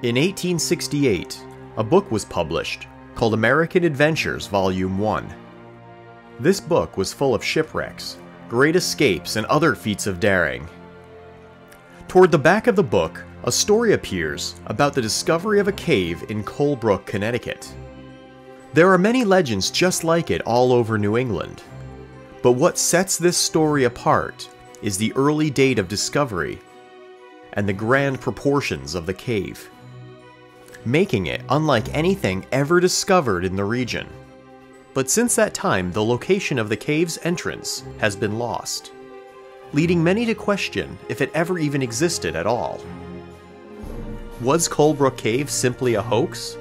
In 1868, a book was published called American Adventures Volume 1. This book was full of shipwrecks, great escapes, and other feats of daring. Toward the back of the book, a story appears about the discovery of a cave in Colebrook, Connecticut. There are many legends just like it all over New England, but what sets this story apart is the early date of discovery and the grand proportions of the cave, making it unlike anything ever discovered in the region. But since that time, the location of the cave's entrance has been lost, leading many to question if it ever even existed at all. Was Colebrook Cave simply a hoax?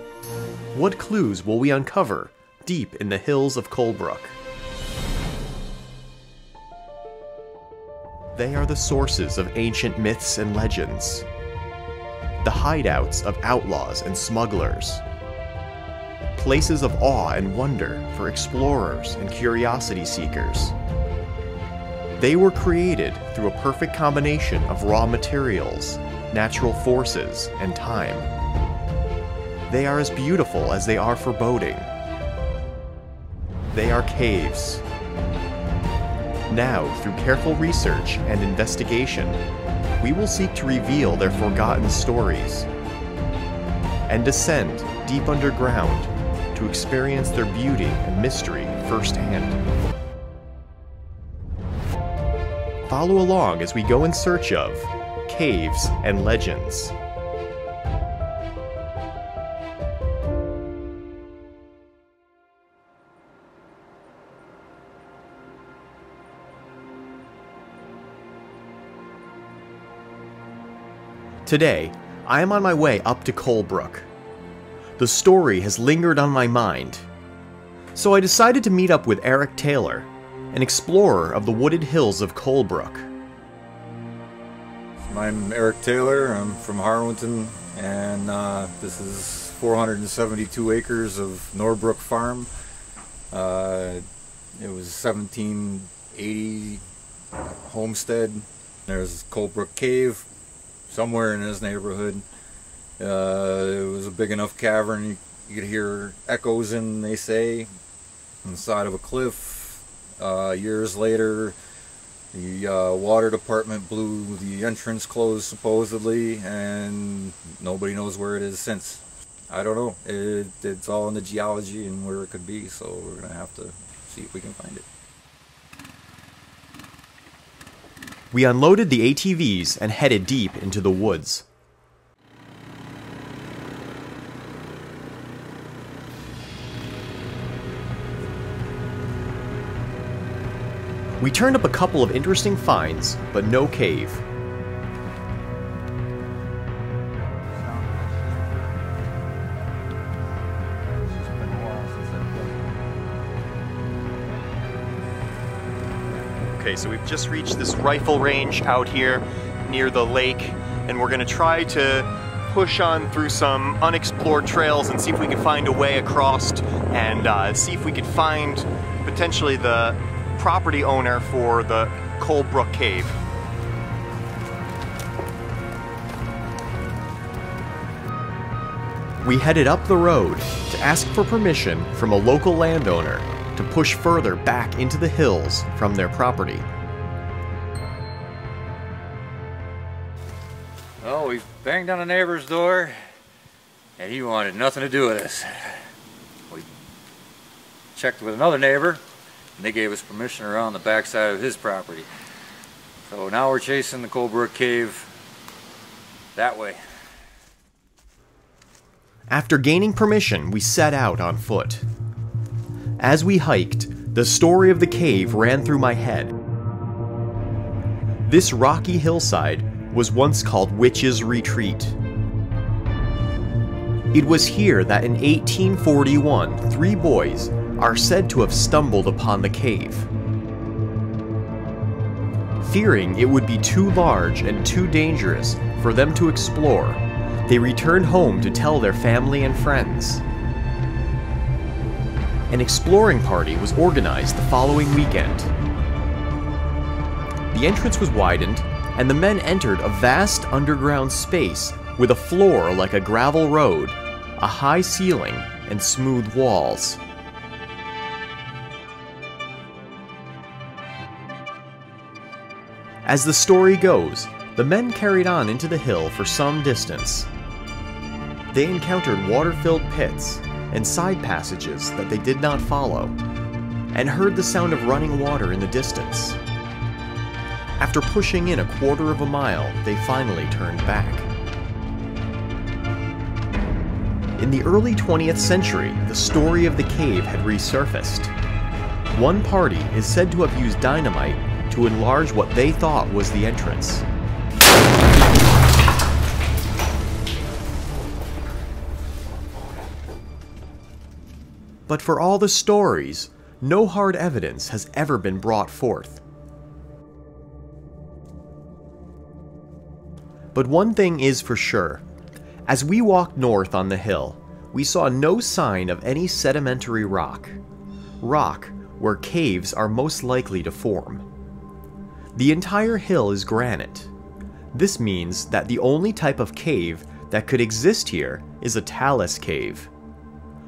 What clues will we uncover deep in the hills of Colebrook? They are the sources of ancient myths and legends, the hideouts of outlaws and smugglers, places of awe and wonder for explorers and curiosity seekers. They were created through a perfect combination of raw materials, natural forces, and time. They are as beautiful as they are foreboding. They are caves. Now, through careful research and investigation, we will seek to reveal their forgotten stories and descend deep underground to experience their beauty and mystery firsthand. Follow along as we go in search of caves and legends. Today, I am on my way up to Colebrook. The story has lingered on my mind, so I decided to meet up with Eric Taylor, an explorer of the wooded hills of Colebrook. I'm Eric Taylor. I'm from Harlington, and this is 472 acres of Norbrook Farm. It was 1780 homestead. There's Colebrook Cave somewhere in this neighborhood. It was a big enough cavern you could hear echoes in, they say, on the side of a cliff. Years later, the water department blew the entrance closed supposedly, and nobody knows where it is since. I don't know. It's all in the geology and where it could be, so we're gonna have to see if we can find it. We unloaded the ATVs and headed deep into the woods. We turned up a couple of interesting finds, but no cave. Okay, so we've just reached this rifle range out here near the lake, and we're going to try to push on through some unexplored trails and see if we can find a way across and see if we could find potentially the property owner for the Colebrook Cave. We headed up the road to ask for permission from a local landowner to push further back into the hills from their property. Well, we banged on a neighbor's door, and he wanted nothing to do with us. We checked with another neighbor, and they gave us permission around the backside of his property. So now we're chasing the Colebrook Cave that way. After gaining permission, we set out on foot. As we hiked, the story of the cave ran through my head. This rocky hillside was once called Witch's Retreat. It was here that in 1841, 3 boys are said to have stumbled upon the cave. Fearing it would be too large and too dangerous for them to explore, they returned home to tell their family and friends. An exploring party was organized the following weekend. The entrance was widened, and the men entered a vast underground space with a floor like a gravel road, a high ceiling, and smooth walls. As the story goes, the men carried on into the hill for some distance. They encountered water-filled pits and side passages that they did not follow, and heard the sound of running water in the distance. After pushing in a quarter of a mile, they finally turned back. In the early 20th century, the story of the cave had resurfaced. One party is said to have used dynamite to enlarge what they thought was the entrance. But for all the stories, no hard evidence has ever been brought forth. But one thing is for sure. As we walked north on the hill, we saw no sign of any sedimentary rock. Rock where caves are most likely to form. The entire hill is granite. This means that the only type of cave that could exist here is a talus cave.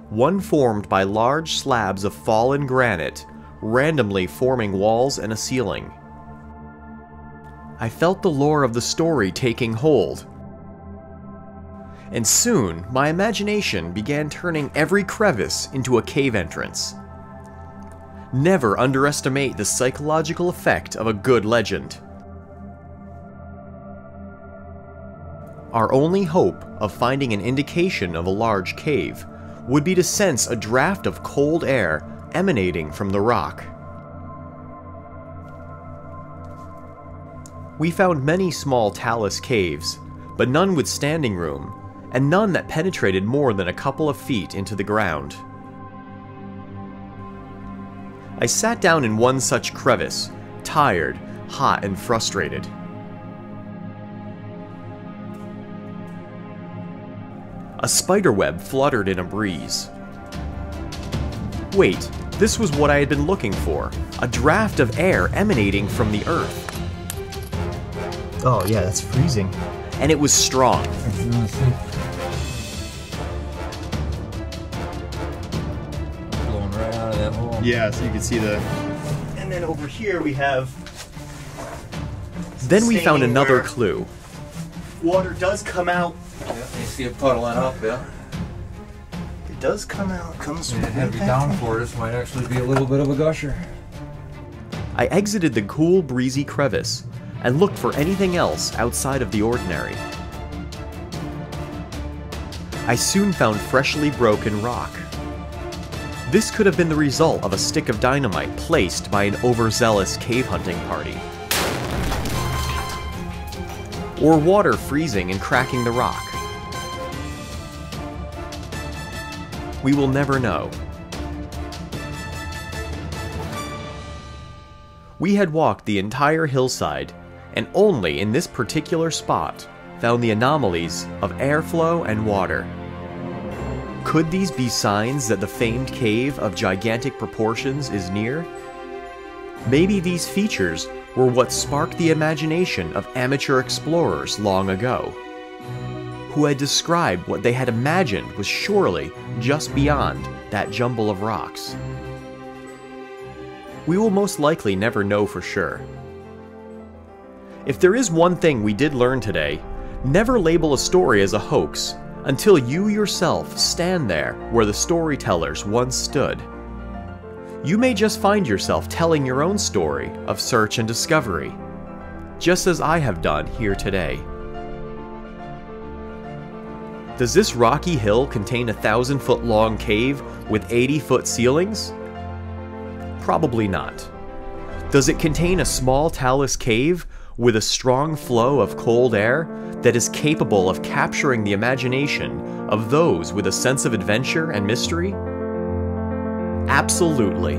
One formed by large slabs of fallen granite, randomly forming walls and a ceiling. I felt the lore of the story taking hold, and soon my imagination began turning every crevice into a cave entrance. Never underestimate the psychological effect of a good legend. Our only hope of finding an indication of a large cave would be to sense a draft of cold air emanating from the rock. We found many small talus caves, but none with standing room, and none that penetrated more than a couple of feet into the ground. I sat down in one such crevice, tired, hot, and frustrated. A spiderweb fluttered in a breeze. Wait, this was what I had been looking for, a draft of air emanating from the earth. Oh yeah, that's freezing. And it was strong. Blowing right out of that hole. Yeah, so you can see the... And then over here we have... Then we found staining another where clue. Water does come out. Yeah, you see it puddling up, yeah. It does come out. Comes from Heavy downpour, this might actually be a little bit of a gusher. I exited the cool, breezy crevice and looked for anything else outside of the ordinary. I soon found freshly broken rock. This could have been the result of a stick of dynamite placed by an overzealous cave hunting party. Or water freezing and cracking the rock. We will never know. We had walked the entire hillside, and only in this particular spot found the anomalies of airflow and water. Could these be signs that the famed cave of gigantic proportions is near? Maybe these features were what sparked the imagination of amateur explorers long ago, who had described what they had imagined was surely just beyond that jumble of rocks. We will most likely never know for sure. If there is one thing we did learn today, never label a story as a hoax until you yourself stand there where the storytellers once stood. You may just find yourself telling your own story of search and discovery, just as I have done here today. Does this rocky hill contain a 1,000-foot-long cave with 80-foot ceilings? Probably not. Does it contain a small talus cave with a strong flow of cold air that is capable of capturing the imagination of those with a sense of adventure and mystery? Absolutely.